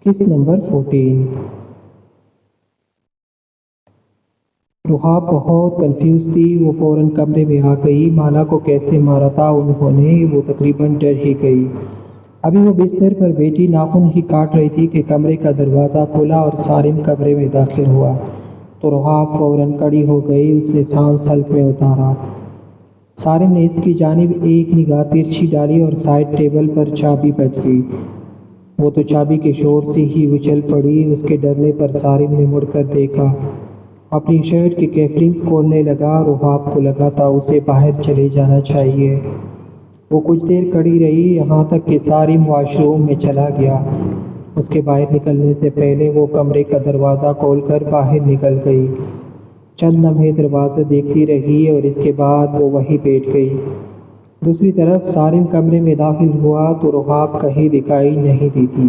قسط نمبر 14۔ روحا بہت کنفیوز تھی۔ وہ فوراً کمرے میں آ گئی۔ مالا کو کیسے مارا تھا انہوں نے، وہ تقریباً ڈر ہی گئی۔ ابھی وہ بستر پر بیٹھی ناخن ہی کاٹ رہی تھی کہ کمرے کا دروازہ کھلا اور سالم کمرے میں داخل ہوا تو روحا فوراً کھڑی ہو گئی۔ اس نے سانس حلق میں اتارا۔ سالم نے اس کی جانب ایک نگاہ ترچھی ڈالی اور سائڈ ٹیبل پر چابی بج گئی۔ وہ تو چابی کے شور سے ہی اچھل پڑی۔ اس کے ڈرنے پر سالم نے مڑ کر دیکھا، اپنی شرٹ کے کیفلنگز کھولنے لگا۔ روحا کو لگا تھا اسے باہر چلے جانا چاہیے۔ وہ کچھ دیر کھڑی رہی، یہاں تک کہ سالم واش روم میں چلا گیا۔ اس کے باہر نکلنے سے پہلے وہ کمرے کا دروازہ کھول کر باہر نکل گئی۔ چند لمحے دروازہ دیکھتی رہی اور اس کے بعد وہ وہیں بیٹھ گئی۔ دوسری طرف سالم کمرے میں داخل ہوا تو روحا کہیں دکھائی نہیں دی تھی۔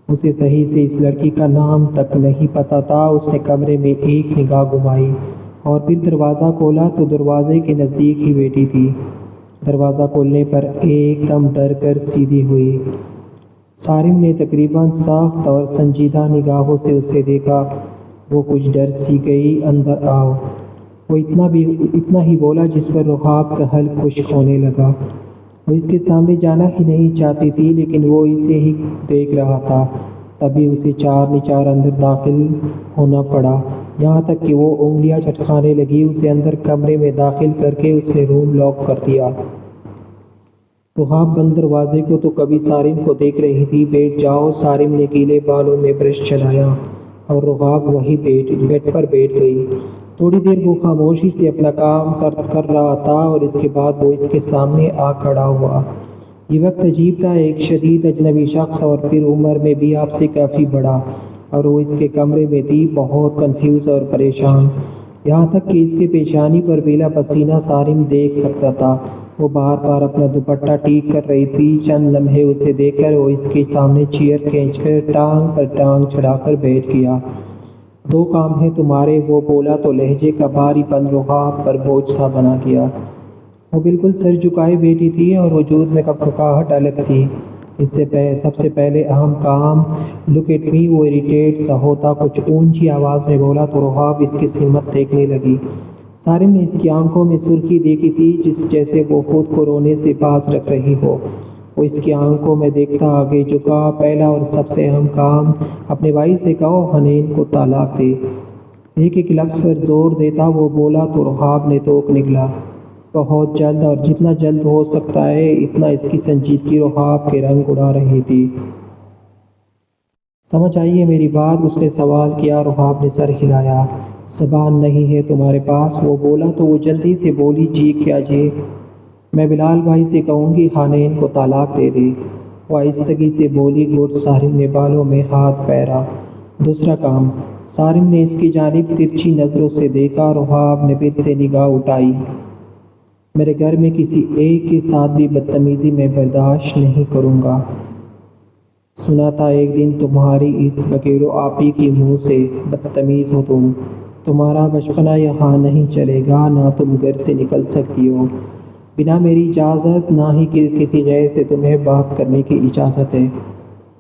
اسے صحیح سے اس لڑکی کا نام تک نہیں پتہ تھا۔ اس نے کمرے میں ایک نگاہ گھمائی اور پھر دروازہ کھولا تو دروازے کے نزدیک ہی بیٹھی تھی۔ دروازہ کھولنے پر ایک دم ڈر کر سیدھی ہوئی۔ سالم نے تقریباً سخت اور سنجیدہ نگاہوں سے اسے دیکھا۔ وہ کچھ ڈر سی گئی۔ اندر آؤ، وہ اتنا ہی بولا جس پر روحا کا حلق خشک ہونے لگا۔ وہ اس کے سامنے جانا ہی نہیں چاہتی تھی لیکن وہ اسے ہی دیکھ رہا تھا۔ تبھی اسے چار اندر داخل ہونا پڑا، یہاں تک کہ وہ انگلیاں چٹکانے لگی۔ اسے اندر کمرے میں داخل کر کے اس نے روم لاک کر دیا۔ روحا بند دروازے کو تو کبھی سالم کو دیکھ رہی تھی۔ بیٹھ جاؤ، سالم نے گیلے بالوں میں برش چلایا اور روحا وہی بیڈ پر بیٹھ گئی۔ تھوڑی دیر وہ خاموشی سے اپنا کام کر رہا تھا اور اس کے بعد وہ اس کے سامنے آ کھڑا ہوا۔ یہ وقت عجیب تھا، ایک شدید اجنبی شخص اور پھر عمر میں بھی آپ سے کافی بڑا، اور وہ اس کے کمرے میں تھی، بہت کنفیوز اور پریشان، یہاں تک کہ اس کے پیشانی پر بیلا پسینہ سالم دیکھ سکتا تھا۔ وہ بار بار اپنا دوپٹہ ٹھیک کر رہی تھی۔ چند لمحے اسے دیکھ کر وہ اس کے سامنے چیئر کھینچ کر ٹانگ پر ٹانگ چڑھا کر بیٹھ گیا۔ دو کام ہیں تمہارے، وہ بولا تو لہجے کا بھاری پن روحا پر بوجھ سا بنا گیا۔ وہ بالکل سر جھکائے بیٹھی تھی اور وجود میں کھپکھپاہٹ الگ تھی۔ سب سے پہلے اہم کام، لک ایٹ می، وہ اریٹیٹ سا ہوتا کچھ اونچی آواز میں بولا تو روحا اس کی سمت دیکھنے لگی۔ سالم نے اس کی آنکھوں میں سرخی دیکھی تھی، جیسے وہ خود کو رونے سے باز رکھ رہی ہو۔ وہ اس کی آنکھوں میں دیکھتا آگے جھکا۔ پہلا اور سب سے اہم کام، اپنے بھائی سے کہو حنین کو طلاق دے۔ ایک ایک لفظ پر زور دیتا وہ بولا تو روحا نے توک نگلا۔ بہت جلد، اور جتنا جلد ہو سکتا ہے اتنا۔ اس کی سنجیدگی روحا کے رنگ اڑا رہی تھی۔ سمجھ آئی ہے میری بات؟ اس نے سوال کیا۔ روحا نے سر ہلایا۔ زبان نہیں ہے تمہارے پاس؟ وہ بولا تو وہ جلدی سے بولی، جی کیا جی؟ میں بلال بھائی سے کہوں گی حنین کو طلاق دے دے، وہ آہستگی سے بولی۔ گڈ، سالم نے بالوں میں ہاتھ پھیرا۔ دوسرا کام، سالم نے اس کی جانب ترچھی نظروں سے دیکھا۔ روحا نے پھر سے نگاہ اٹھائی۔ میرے گھر میں کسی ایک کے ساتھ بھی بدتمیزی میں برداشت نہیں کروں گا۔ سنا تھا ایک دن تمہاری اس بگیڑو آپی کے منہ سے، بدتمیز ہو تم، تمہارا بچپنا یہاں نہیں چلے گا، نہ تم گھر سے نکل سکتی ہو بنا میری اجازت، نہ ہی کسی غیر سے تمہیں بات کرنے کی اجازت ہے۔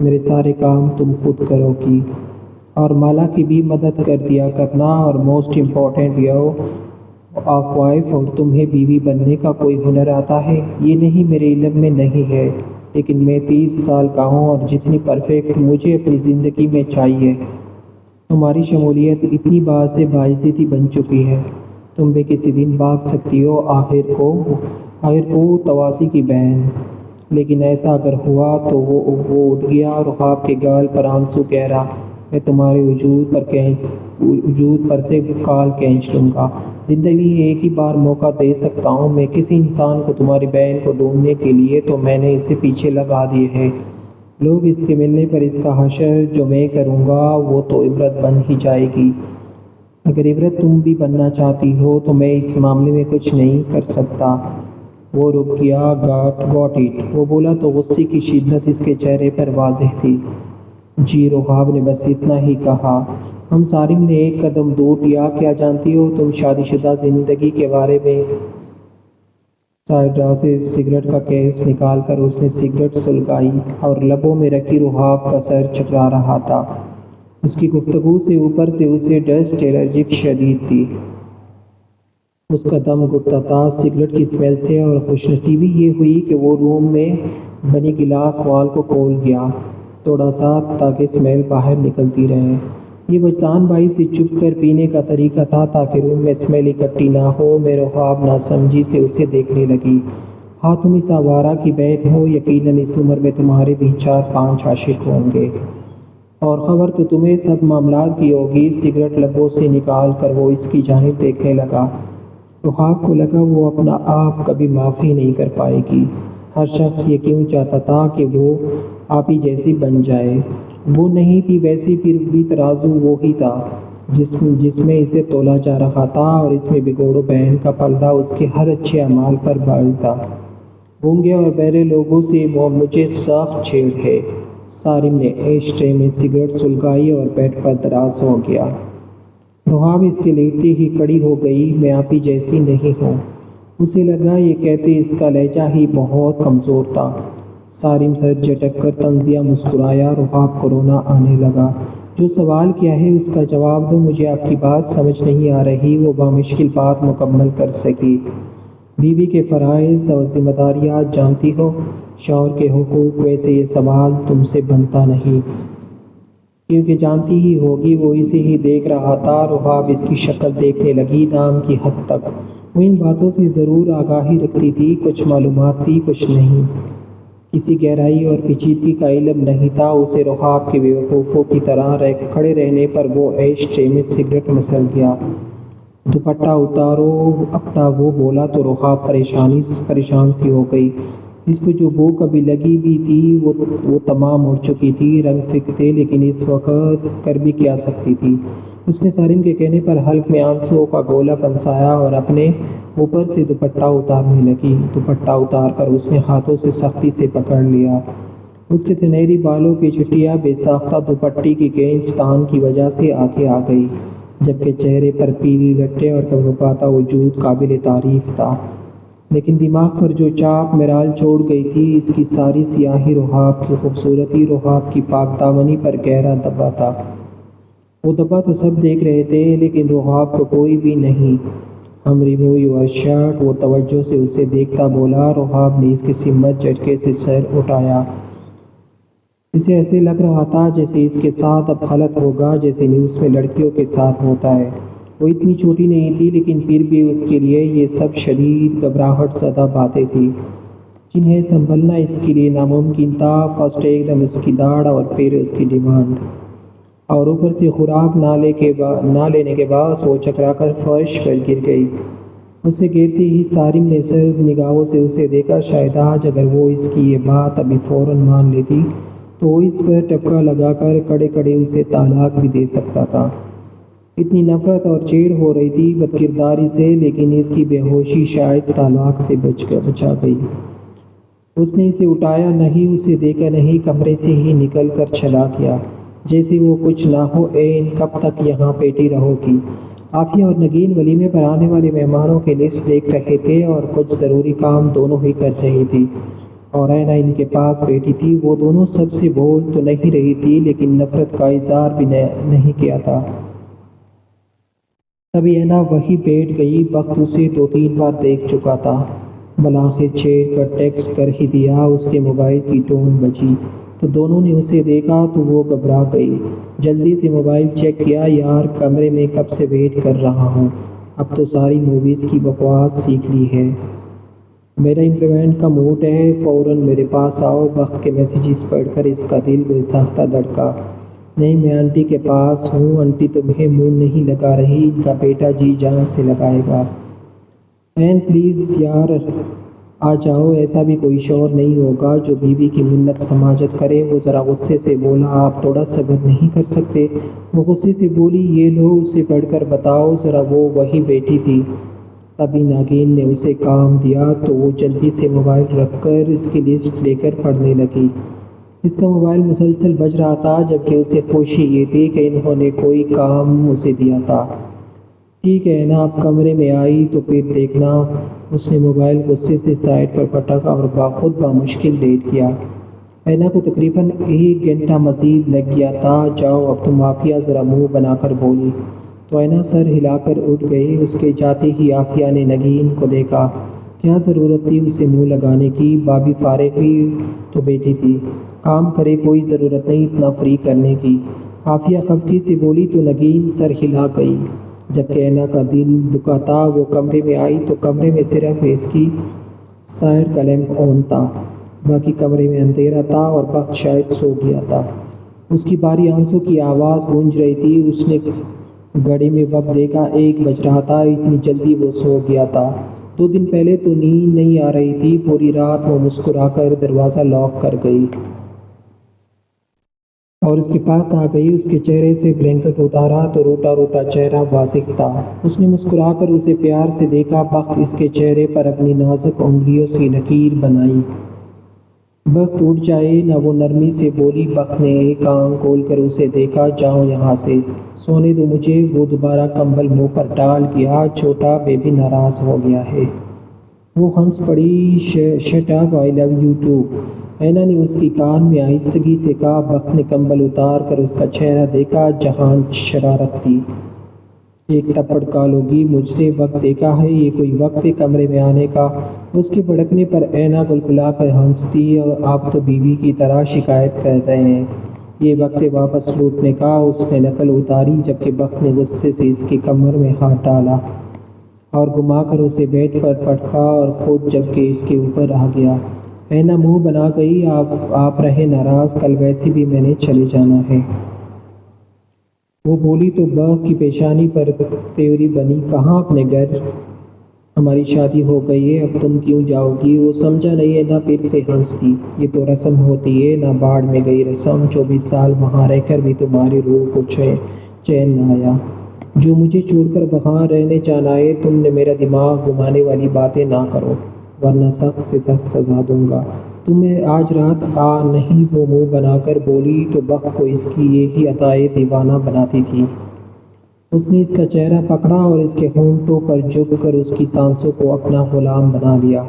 میرے سارے کام تم خود کرو گی اور مالا کی بھی مدد کر دیا کرنا، اور موسٹ امپورٹنٹ یہ آف وائف، اور تمہیں بیوی بننے کا کوئی ہنر آتا ہے؟ یہ نہیں، میرے علم میں نہیں ہے، لیکن میں 30 سال کا ہوں اور جتنی پرفیکٹ مجھے اپنی زندگی میں چاہیے۔ تمہاری شمولیت اتنی باعث باعزتی بن چکی ہے، تم بھی کسی دن بھاگ سکتی ہو، آخر کو تواسی کی بہن۔ لیکن ایسا اگر ہوا تو وہ اٹھ گیا۔ روحا کے گال پر آنسو گہرا۔ میں تمہارے وجود پر سے کال کھینچ لوں گا۔ زندگی ایک ہی بار موقع دے سکتا ہوں میں کسی انسان کو، تمہاری بہن کو ڈھونڈنے کے لیے، تو میں نے اسے پیچھے لگا دیے ہیں لوگ۔ اس کے ملنے پر اس کا حشر جو میں کروں گا وہ تو عبرت بن ہی جائے گی۔ اگر عبرت تم بھی بننا چاہتی ہو تو میں اس معاملے میں کچھ نہیں کر سکتا۔ وہ رک گیا۔ گاٹ اٹ، وہ بولا تو غصے کی شدت اس کے چہرے پر واضح تھی۔ جی، روحا نے بس اتنا ہی کہا۔ سالم نے ایک قدم دور لیا۔ کیا جانتی ہو تم شادی شدہ زندگی کے بارے میں؟ سائڈرا سے سگریٹ کا کیس نکال کر اس نے سگریٹ سلگائی اور لبوں میں رکھی رحاب کا سر چکرا رہا تھا۔ اس کی گفتگو سے اوپر سے اسے ڈسٹ الرجی شدید تھی۔ اس کا دم گھٹتا تھا سگریٹ کی اسمیل سے، اور خوش نصیبی یہ ہوئی کہ وہ روم میں بنی گلاس وال کو کھول گیا تھوڑا سا تاکہ اسمیل باہر نکلتی رہے۔ یہ وجدان بھائی سے چپ کر پینے کا طریقہ تھا تاکہ روم میں اسمیل اکٹھی نہ ہو۔ رحاب ناسمجھی سے اسے دیکھنے لگی۔ ہاں تم اس آوارہ کی بہن ہو، یقیناً اس عمر میں تمہارے بھی 4-5 عاشق ہوں گے، اور خبر تو تمہیں سب معاملات کی ہوگی۔ سگریٹ لبوں سے نکال کر وہ اس کی جانب دیکھنے لگا۔ رحاب کو لگا وہ اپنا آپ کبھی معافی نہیں کر پائے گی۔ ہر شخص یہ کیوں چاہتا تھا کہ وہ آپ ہی جیسی بن جائے؟ وہ نہیں تھی ویسی، پھر بھی ترازو وہی تھا جس میں اسے تولا جا رہا تھا، اور اس میں بگوڑو بہن کا پلڑا اس کے ہر اچھے اعمال پر بھاری تھا۔ گونگے اور بہرے لوگوں سے وہ مجھے سخت چھیڑ ہے۔ سارم نے ایش ٹرے میں سگریٹ سلگائی اور بیڈ پر دراز ہو گیا۔ رحاب اس کے لیٹتے ہی کھڑی ہو گئی۔ میں آپ ہی جیسی نہیں ہوں۔ اسے لگا یہ کہتے اس کا لہجہ ہی بہت کمزور تھا۔ سارم سر جھٹک کر طنزیہ مسکرایا۔ رحاب کو رونا آنے لگا۔ جو سوال کیا ہے اس کا جواب دو، مجھے آپ کی بات سمجھ نہیں آ رہی۔ وہ بامشکل بات مکمل کر سکی۔ بیوی کے فرائض اور ذمہ داریاں جانتی ہو، شوہر کے حقوق، ویسے یہ سوال تم سے بنتا نہیں، کیونکہ جانتی ہی ہوگی۔ وہ اسے ہی دیکھ رہا تھا۔ رحاب اس کی شکل دیکھنے لگی۔ نام کی حد تک وہ ان باتوں سے ضرور آگاہی رکھتی تھی، کچھ معلومات تھی، کچھ نہیں۔ کسی گہرائی اور پیچیدگی کا علم نہیں تھا اسے۔ رحاب کے بیوقوفوں کی طرح کھڑے رہنے پر وہ ایش ٹرے میں سگریٹ مسل گیا۔ دوپٹہ اتارو اپنا، وہ بولا تو رحاب پریشان سی ہو گئی۔ اس کو جو بھوک ابھی لگی بھی تھی وہ تمام اڑ چکی تھی۔ رنگ فک تھے، لیکن اس وقت کر بھی کیا سکتی تھی؟ اس نے سارم کے کہنے پر حلق میں آنسوؤں کا گولہ بنسایا اور اپنے اوپر سے دوپٹہ اتارنے لگی۔ دوپٹہ اتار کر اس نے ہاتھوں سے سختی سے پکڑ لیا۔ اس کے سنہری بالوں کی چٹیاں بے ساختہ دوپٹے کی کھینچ تان کی وجہ سے آگے آ گئی، جبکہ چہرے پر پیلی لٹیں اور کپکپاتا وجود قابل تعریف تھا، لیکن دماغ پر جو چاک مرال چھوڑ گئی تھی اس کی ساری سیاہی رحاب کی خوبصورتی، رحاب کی پاک دامنی پر گہرا دبا تھا۔ وہ دبا تو سب دیکھ رہے تھے، لیکن رحاب کو کوئی بھی نہیں۔ ہم ریموو یور شرٹ، وہ توجہ سے اسے دیکھتا بولا۔ رحاب نے اس کی سمت جھٹکے سے سر اٹھایا۔ اسے ایسے لگ رہا تھا جیسے اس کے ساتھ اب غلط ہوگا، جیسے نیوز میں لڑکیوں کے ساتھ ہوتا ہے۔ وہ اتنی چھوٹی نہیں تھی، لیکن پھر بھی اس کے لیے یہ سب شدید گھبراہٹ زدہ باتیں تھیں، جنہیں سنبھلنا اس کے لیے ناممکن تھا۔ فرسٹ ایک دم اس کی داڑھ اور پھر اس کی ڈیمانڈ، اور اوپر سے خوراک نہ لینے کے باعث وہ چکرا کر فرش پر گر گئی۔ اسے گرتے ہی سارم نے سرد نگاہوں سے اسے دیکھا۔ شاید آج اگر وہ اس کی یہ بات ابھی فوراً مان لیتی تو وہ اس پر ٹپکا لگا کر کڑے کڑے اسے طلاق بھی دے سکتا تھا۔ اتنی نفرت اور چیڑ ہو رہی تھی بدکرداری سے، لیکن اس کی بے ہوشی شاید طلاق سے بچا گئی۔ اس نے اسے اٹھایا نہیں، اسے دیکھا نہیں، کمرے سے ہی نکل کر چلا گیا جیسے وہ کچھ نہ ہو۔ عین کب تک یہاں بیٹھی رہو گی؟ عافیہ اور نگین ولیمے پر آنے والے مہمانوں کی لسٹ دیکھ رہے تھے اور کچھ ضروری کام دونوں ہی کر رہی تھی، اور اینا ان کے پاس بیٹھی تھی۔ وہ دونوں سب سے بول تو نہیں رہی تھی، لیکن نفرت کا اظہار بھی نہیں کیا تھا۔ تبھی اینا وہیں بیٹھ گئی۔ بخت اسے 2-3 بار دیکھ چکا تھا۔ بالآخر چھیڑ کر ٹیکسٹ کر ہی دیا۔ اس کے موبائل کی ٹون بجی تو دونوں نے اسے دیکھا تو وہ گھبرا گئی۔ جلدی سے موبائل چیک کیا۔ یار کمرے میں کب سے ویٹ کر رہا ہوں، اب تو ساری موویز کی بکواس سیکھ لی ہے۔ میرا امپلیمنٹ کا موڈ ہے، فوراً میرے پاس آؤ۔ بخت کے میسیجز پڑھ کر اس کا دل بے ساختہ دھڑکا۔ نہیں میں آنٹی کے پاس ہوں، آنٹی تمہیں منہ نہیں لگا رہی، ان کا بیٹا جی جان سے لگائے گا۔ این پلیز یار آ جاؤ، ایسا بھی کوئی شوہر نہیں ہوگا جو بیوی کی منت سماجت کرے۔ وہ ذرا غصے سے بولا۔ آپ تھوڑا صبر نہیں کر سکتے؟ وہ غصے سے بولی۔ یہ لو اسے پڑھ کر بتاؤ ذرا۔ وہ وہیں بیٹھی تھی۔ تبھی ناگین نے اسے کام دیا تو وہ جلدی سے موبائل رکھ کر اس کی لسٹ لے کر پڑھنے لگی۔ اس کا موبائل مسلسل بج رہا تھا، جبکہ اسے خوشی یہ تھی کہ انہوں نے کوئی کام اسے دیا تھا۔ ٹھیک ہے نا، اب کمرے میں آئی تو پھر دیکھنا۔ اس نے موبائل غصے سے سائڈ پر پٹکا اور خود بامشکل لیٹ کیا۔ اینا کو تقریباً 1 گھنٹہ مزید لگ گیا تھا۔ جاؤ اب تم عافیہ، ذرا منہ بنا کر بولی۔ تو اینا سر ہلا کر اٹھ گئی۔ اس کے جاتے ہی عافیہ نے نگین کو دیکھا۔ کیا ضرورت تھی اسے منہ لگانے کی؟ بھابھی فارغ ہی تو بیٹھی تھی، کام کرے، کوئی ضرورت نہیں اتنا فری کرنے کی۔ عافیہ خفگی سے بولی تو نگین سر ہلا گئی۔ جبکہ اینا کا دل دکھا تھا۔ وہ کمرے میں آئی تو کمرے میں صرف اس کی سائڈ کا لیمپ آن تھا، باقی کمرے میں اندھیرا تھا اور بخت شاید سو گیا تھا۔ اس کی بھاری آنسوں کی آواز گونج رہی تھی۔ اس نے گھڑی میں وقت دیکھا، 1 بج رہا تھا۔ اتنی جلدی وہ سو گیا تھا؟ 2 دن پہلے تو نیند نہیں آ رہی تھی۔ پوری رات وہ مسکرا کر دروازہ لاک کر گئی اور اس کے پاس آ گئی۔ اس کے چہرے سے بلینکٹ اتارا تو روٹا روٹا چہرہ واضح تھا۔ اس نے مسکرا کر اسے پیار سے دیکھا۔ بخت اس کے چہرے پر اپنی نازک انگلیوں سے لکیر بنائی۔ بخت اٹھ جائے نہ، وہ نرمی سے بولی۔ بخت نے ایک آنکھ کھول کر اسے دیکھا۔ جاؤ یہاں سے، سونے دو مجھے۔ وہ دوبارہ کمبل منہ پر ڈال گیا۔ چھوٹا بیبی ناراض ہو گیا ہے۔ وہ ہنس پڑی۔ Shut up, I love you too. Ena نے اس کی کان میں آہستگی سے کہا۔ بخت نے کمبل اتار کر اس کا چہرہ دیکھا جہاں شرارت تھی۔ ایک تھپڑ کھالو گی مجھ سے؟ وقت دیکھا ہے؟ یہ کوئی وقت ہے کمرے میں آنے کا؟ اس کے بھڑکنے پر اینا کلکلا کر ہنستی۔ آپ تو بیوی کی طرح شکایت کر رہے ہیں، یہ وقت ہے واپس لوٹنے کا۔ اس نے نقل اتاری جبکہ بخت نے غصے سے اس کی کمر میں ہاتھ ڈالا اور گھما کر اسے بیڈ پر پٹکا اور خود جبکہ اس کے اوپر آ گیا۔ اینا منہ بنا گئی۔ آپ رہے ناراض، کل ویسے بھی میں نے چلے جانا ہے۔ وہ بولی تو بخت کی پیشانی پر تیوری بنی۔ کہاں؟ اپنے گھر، ہماری شادی ہو گئی ہے، اب تم کیوں جاؤ گی؟ وہ سمجھا نہیں۔ اینا پھر سے ہنستی۔ یہ تو رسم ہوتی ہے نہ، باڑ میں گئی رسم۔ 24 سال وہاں رہ کر بھی تمہاری روح کو چین نہ آیا جو مجھے چھوڑ کر وہاں رہنے جانا ہے۔ تم نے میرا دماغ گھمانے والی باتیں نہ کرو ورنہ سخت سے سخت سزا دوں گا تمہیں آج رات۔ نہیں، وہ منہ بنا کر بولی تو بخت کو اس کی یہی ادائیں دیوانہ بناتی تھی۔ اس نے اس کا چہرہ پکڑا اور اس کے ہونٹوں پر جھک کر اس کی سانسوں کو اپنا غلام بنا لیا۔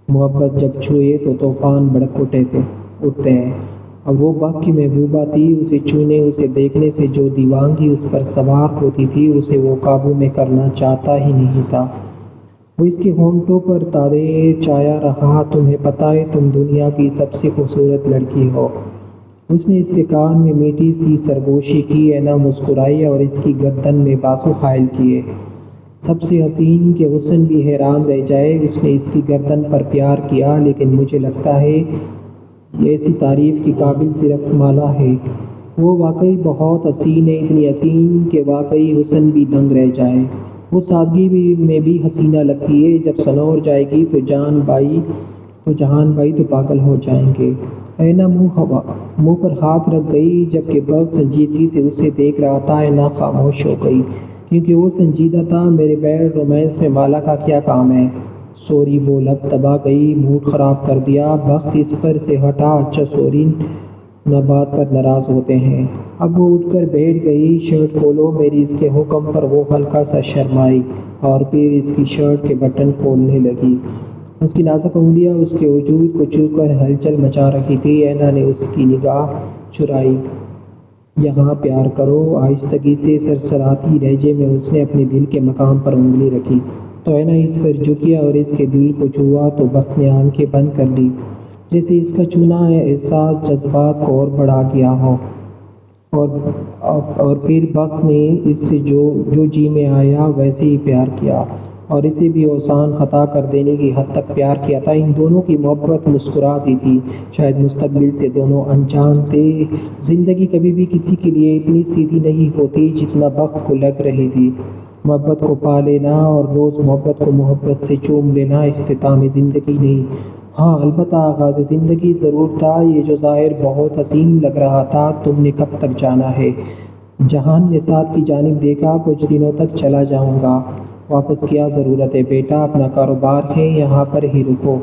محبت جب چھوئے تو طوفان بھڑک اٹھتے ہیں۔ اب وہ بخت کی محبوبہ تھی۔ اسے چھونے، اسے دیکھنے سے جو دیوانگی اس پر سوار ہوتی تھی اسے وہ قابو میں کرنا چاہتا ہی نہیں تھا۔ وہ اس کے ہونٹوں پر تادے چایا رہا۔ تمہیں پتہ ہے تم دنیا کی سب سے خوبصورت لڑکی ہو۔ اس نے اس کے کان میں میٹھی سی سرگوشی کی۔ اینا مسکرائی اور اس کی گردن میں بازو حائل کیے۔ سب سے حسین کے حسن بھی حیران رہ جائے۔ اس نے اس کی گردن پر پیار کیا، لیکن مجھے لگتا ہے ایسی تعریف کے قابل صرف مالا ہے۔ وہ واقعی بہت حسین ہے، اتنی حسین کہ واقعی حسن بھی دنگ رہ جائے۔ وہ سادگی میں بھی حسینہ لگتی ہے۔ جب سنور جائے گی تو جہان بھائی تو پاگل ہو جائیں گے۔ اینا منہ پر ہاتھ رکھ گئی جبکہ بخت سنجیدگی سے اسے دیکھ رہا تھا۔ اینا خاموش ہو گئی کیونکہ وہ سنجیدہ تھا۔ میرے بیڈ رومانس میں مالا کا کیا کام ہے؟ سوری، وہ لب دبا گئی۔ موڈ خراب کر دیا۔ بخت اس پر سے ہٹا۔ اچھا سوری نہ، بات پر ناراض ہوتے ہیں۔ اب وہ اٹھ کر بیٹھ گئی۔ شرٹ کھولو میری، اس کے حکم پر وہ ہلکا سا شرمائی اور پھر اس کی شرٹ کے بٹن کھولنے لگی۔ اس کی نازک انگلیاں اس کے وجود کو چھو کر ہلچل مچا رہی تھی۔ اینا نے اس کی نگاہ چرائی۔ یہاں پیار کرو، آہستگی سے سرسراتی لہجے میں اس نے اپنے دل کے مقام پر انگلی رکھی تو اینا اس پر جھکیا اور اس کے دل کو چھوا تو بخت نے آنکھیں بند کر لی، جیسے اس کا چھونا احساس جذبات کو اور بڑھا گیا ہو۔ اور پھر بخت نے اس سے جو جی میں آیا ویسے ہی پیار کیا اور اسے بھی آسان خطا کر دینے کی حد تک پیار کیا تھا۔ ان دونوں کی محبت مسکراتی تھی، شاید مستقبل سے دونوں انجان تھے۔ زندگی کبھی بھی کسی کے لیے اتنی سیدھی نہیں ہوتی جتنا بخت کو لگ رہی تھی۔ محبت کو پا لینا اور روز محبت کو محبت سے چوم لینا اختتام زندگی نہیں، ہاں البتہ آغاز زندگی ضرور تھا۔ یہ جو ظاہر بہت حسین لگ رہا تھا، تم نے کب تک جانا ہے؟ جہان نے ساتھ کی جانب دیکھا۔ کچھ دنوں تک چلا جاؤں گا۔ واپس کیا ضرورت ہے بیٹا، اپنا کاروبار ہے، یہاں پر ہی رکو۔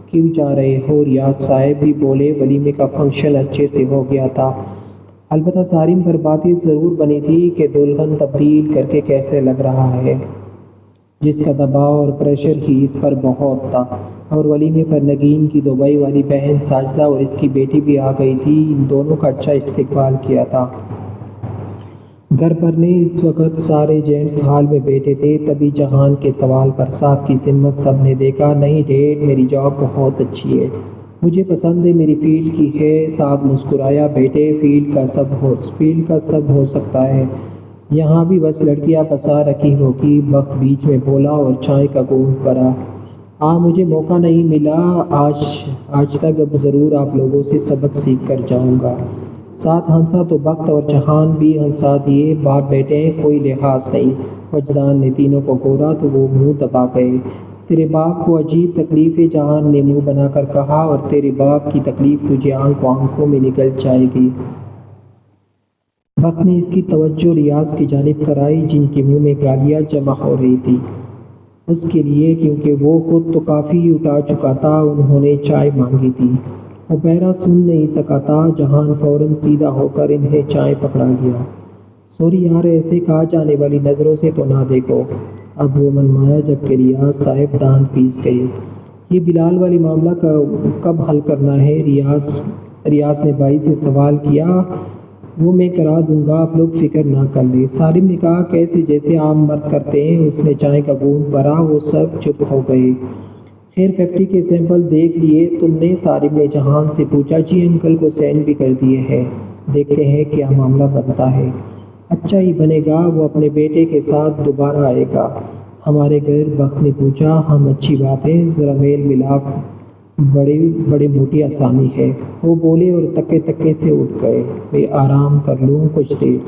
کیوں جا رہے ہو؟ ریاض صاحب بھی بولے۔ ولیمے کا فنکشن اچھے سے ہو گیا تھا؟ البتہ صارم پر باتیں ضرور بنی تھی کہ دلہن تبدیل کر کے کیسے لگ رہا ہے، جس کا دباؤ اور پریشر ہی اس پر بہت تھا۔ اور ولیمے پر نگین کی دبئی والی بہن ساجدہ اور اس کی بیٹی بھی آ گئی تھی۔ ان دونوں کا اچھا استقبال کیا تھا۔ گھر پر نے اس وقت سارے جینٹس ہال میں بیٹھے تھے، تبھی جہان کے سوال پر ساتھ کی سمت سب نے دیکھا۔ نہیں ڈیڈ، میری جاب بہت اچھی ہے، مجھے پسند ہے، میری فیلڈ کی ہے۔ ساتھ مسکرایا۔ بیٹے، فیلڈ کا سب ہو سکتا ہے، یہاں بھی بس لڑکیاں پسا رکھی ہوگی۔ بخت بیچ میں بولا اور چائے کا گھونٹ بھرا۔ مجھے موقع نہیں ملا آج تک، اب ضرور آپ لوگوں سے سبق سیکھ کر جاؤں گا۔ ساتھ ہنسا تو بخت اور جہان بھی ہنسا دیے۔ باپ بیٹے ہیں، کوئی لحاظ نہیں۔ وجدان نے تینوں کو گھورا تو وہ منہ دبا گئے۔ تیرے باپ کو عجیب تکلیف ہے، جہان نے منہ بنا کر کہا، اور تیرے باپ کی تکلیف تجھے آنکھوں میں نکل جائے گی۔ بخت نے اس کی توجہ ریاض کی جانب کرائی، جن کے منہ میں گالیاں جمع ہو رہی تھی اس کے لیے، کیونکہ وہ خود تو کافی اٹھا چکا تھا۔ انہوں نے چائے مانگی تھی۔ عبیرہ سن نہیں سکا تھا۔ جہان فوراً سیدھا ہو کر انہیں چائے پکڑا گیا۔ سوری یار، ایسے کہا جانے والی نظروں سے تو نہ دیکھو۔ اب وہ منمایا، جبکہ ریاض صاحب دانت پیس گئے۔ یہ بلال والی معاملہ کب حل کرنا ہے؟ ریاض نے بھائی سے سوال کیا۔ وہ میں کرا دوں گا، آپ لوگ فکر نہ کر لیں، صارم نے کہا، کیسے جیسے عام مرد کرتے ہیں۔ اس نے چائے کا گھونٹ بھرا۔ وہ سب چپ ہو گئے۔ خیر، فیکٹری کے سیمپل دیکھ لیے تم نے؟ صارم نے جہان سے پوچھا۔ جی انکل کو سینڈ بھی کر دیے ہیں، دیکھتے ہیں کیا معاملہ بنتا ہے۔ اچھا ہی بنے گا، وہ اپنے بیٹے کے ساتھ دوبارہ آئے گا ہمارے گھر؟ بخت نے پوچھا۔ ہم، اچھی بات ہے، ذرا میل ملاپ بڑی موٹی آسانی ہے، وہ بولے اور تکے تکے سے اٹھ گئے۔ میں آرام کر لوں کچھ دیر۔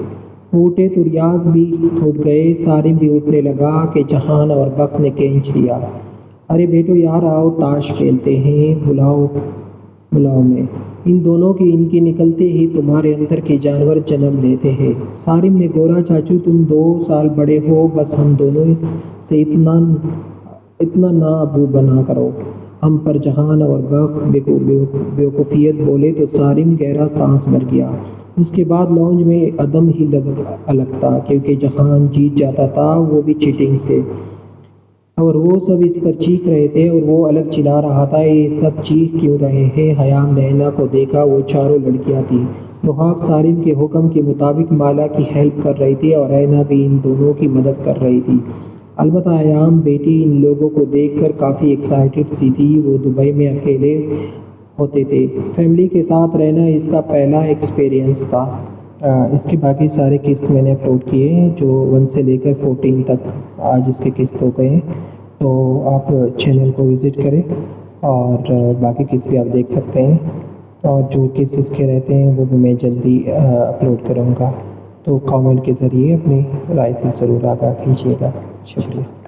وہ اٹھے تو ریاض بھی اٹھ گئے۔ صارم بھی اٹھنے لگا کہ جہان اور بخت نے کھینچ لیا۔ ارے بیٹو یار، آؤ تاش کھیلتے ہیں، بلاؤ میں۔ ان دونوں کے نکلتے ہی تمہارے اندر کے جانور جنم لیتے ہیں۔ صارم نے گورا، چاچو تم 2 سال بڑے ہو، بس ہم دونوں سے اتنا نہ ابو بنا کرو ہم پر۔ جہان اور بخت بیوقوفیت بولے تو صارم گہرا سانس بھر گیا۔ اس کے بعد لاؤنج میں عدم ہی الگ تھا، کیونکہ جہان جیت جاتا تھا، وہ بھی چیٹنگ سے، اور وہ سب اس پر چیخ رہے تھے، اور وہ الگ چلا رہا تھا، یہ سب چیخ کیوں رہے ہیں؟ حیام نے اینا کو دیکھا۔ وہ چاروں لڑکیاں تھیں۔ رحاب صارم کے حکم کے مطابق مالا کی ہیلپ کر رہی تھی، اور اینا بھی ان دونوں کی مدد کر رہی تھی۔ البتہ ایام بیٹی ان لوگوں کو دیکھ کر کافی ایکسائٹڈ سی تھی۔ وہ دبئی میں اکیلے ہوتے تھے، فیملی کے ساتھ رہنا اس کا پہلا ایکسپیرینس تھا۔ اس کے باقی سارے قسط میں نے اپلوڈ کیے ہیں، جو 1 سے لے کر 14 تک آج اس کے قسط ہو گئے ہیں، تو آپ چینل کو وزٹ کریں اور باقی قسط بھی آپ دیکھ سکتے ہیں، اور جو قسط اس کے رہتے ہیں وہ بھی میں جلدی اپلوڈ کروں گا۔ تو کامنٹ کے ذریعے اپنی رائے سے ضرور آگاہ کیجیے گا۔ شکریہ۔